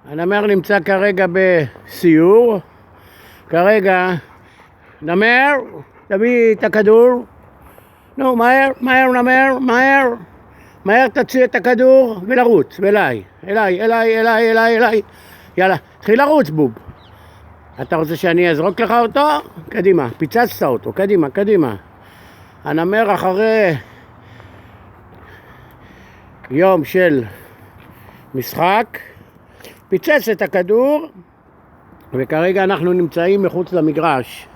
הנמר נמצא כרגע בסיור. כרגע, נמר, תביא את הכדור. נו, מהר, מהר נמר, מהר. מהר תציע את הכדור ולרוץ, אליי. יאללה, תתחיל לרוץ בוב. אתה רוצה שאני אזרוק לך אותו? קדימה, פיצצת אותו, קדימה. הנמר אחרי יום של משחק פיצץ את הכדור, וכרגע אנחנו נמצאים מחוץ למגרש.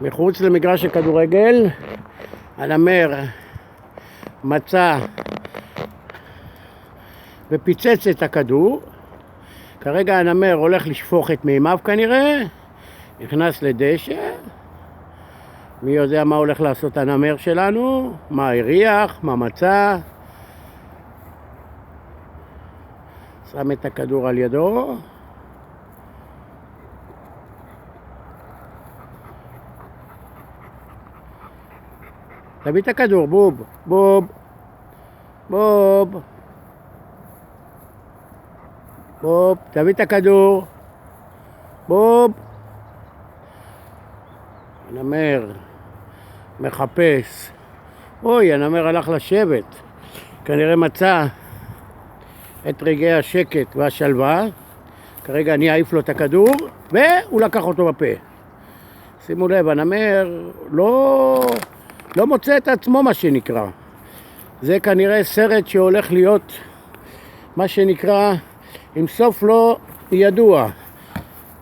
מחוץ למגרש הכדורגל. הנמר מצא ופיצץ את הכדור. כרגע הנמר הולך לשפוך את מימיו כנראה, נכנס לדשא. מי יודע מה הולך לעשות הנמר שלנו, מה הריח, מה מצא. שם את הכדור על ידו. תביא את הכדור, בוב, תביא את הכדור, בוב. הנמר מחפש. אוי, הנמר הלך לשבת. כנראה מצא את רגעי השקט והשלווה. כרגע אני אעיף לו את הכדור, והוא לקח אותו בפה. שימו לב, הנמר לא מוצא את עצמו, מה שנקרא. זה כנראה סרט שהולך להיות, מה שנקרא, עם סוף לא ידוע.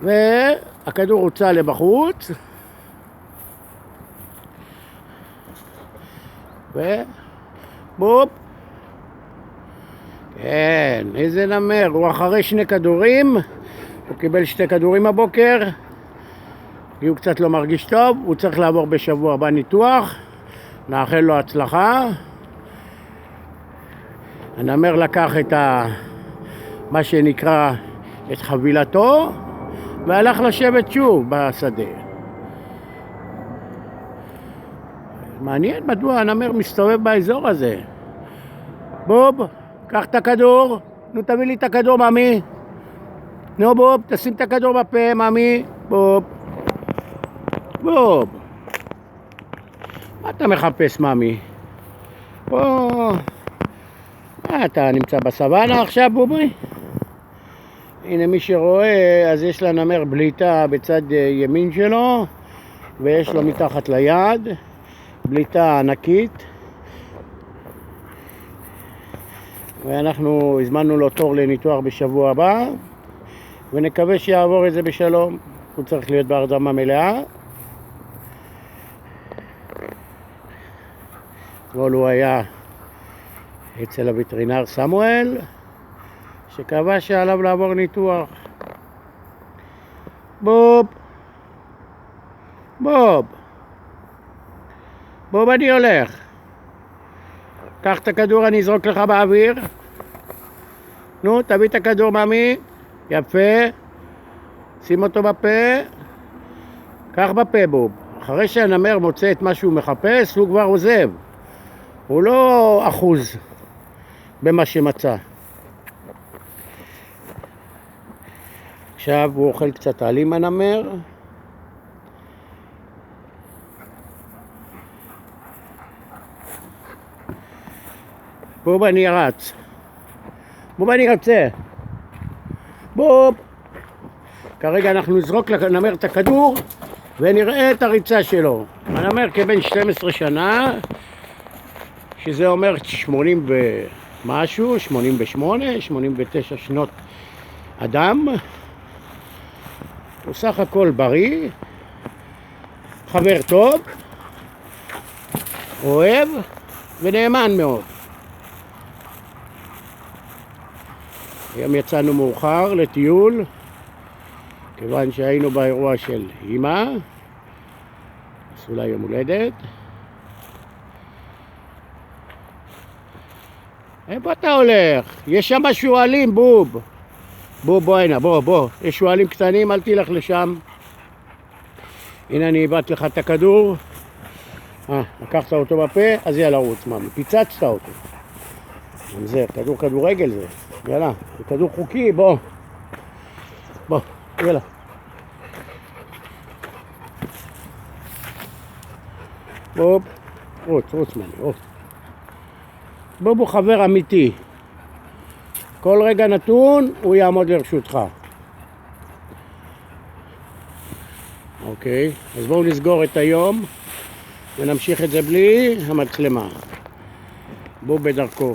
והכדור הוצא לבחוץ. ובופ. כן, איזה נמר. הוא אחרי 2 כדורים. הוא קיבל 2 כדורים הבוקר. הוא קצת לא מרגיש טוב. הוא צריך לעבור בשבוע הבא ניתוח. נאחל לו הצלחה. הנמר לקח את מה שנקרא את חבילתו והלך לשבת שוב בשדה. מעניין מדוע הנמר מסתובב באזור הזה. בוב, קח את הכדור. נו, תביא לי את הכדור, ממי. נו, בוב, תשים את הכדור בפה, ממי. בוב. מה אתה מחפש, ממי? אתה נמצא בסוואנה עכשיו, בובי? הנה, מי שרואה, אז יש לנמר בליטה בצד ימין שלו, ויש לו מתחת ליד בליטה ענקית. ואנחנו הזמנו לו תור לניתוח בשבוע הבא, ונקווה שיעבור את זה בשלום. הוא צריך להיות בהרדמה מלאה. אתמול הוא היה אצל הווטרינר סמואל, שקבע שעליו לעבור ניתוח. בוב, אני הולך. קח את הכדור, אני אזרוק לך באוויר. נו, תביא את הכדור, ממי. יפה. שים אותו בפה. קח בפה, בוב. אחרי שהנמר מוצא את מה שהוא מחפש, הוא כבר עוזב. הוא לא אחוז במה שמצא. עכשיו הוא אוכל קצת עלים, הנמר. בוב, אני רץ. בוב, אני רצה. בוב. כרגע אנחנו נזרוק לנמר את הכדור ונראה את הריצה שלו. הנמר כבן 12 שנה, שזה אומר 80 ומשהו, 88, 89 שנות אדם. הוא סך הכל בריא, חבר טוב, אוהב ונאמן מאוד. היום יצאנו מאוחר לטיול, כיוון שהיינו באירוע של אמא, עשו לה יום הולדת. איפה אתה הולך? יש שם שועלים, בוב. בוא הנה, בוא. יש שועלים קטנים, אל תלך לשם. הנה אני הבאת לך את הכדור. לקחת אותו בפה, אז יאללה רוץ, ממי. פיצצת אותו. זה כדורגל זה. יאללה, זה כדור חוקי, בוא. בוא, יאללה. בוא, רוץ ממני, רוץ. בובו חבר אמיתי. כל רגע נתון הוא יעמוד לרשותך. אוקיי, אז בואו נסגור את היום ונמשיך את זה בלי המצלמה. בואו בדרכו.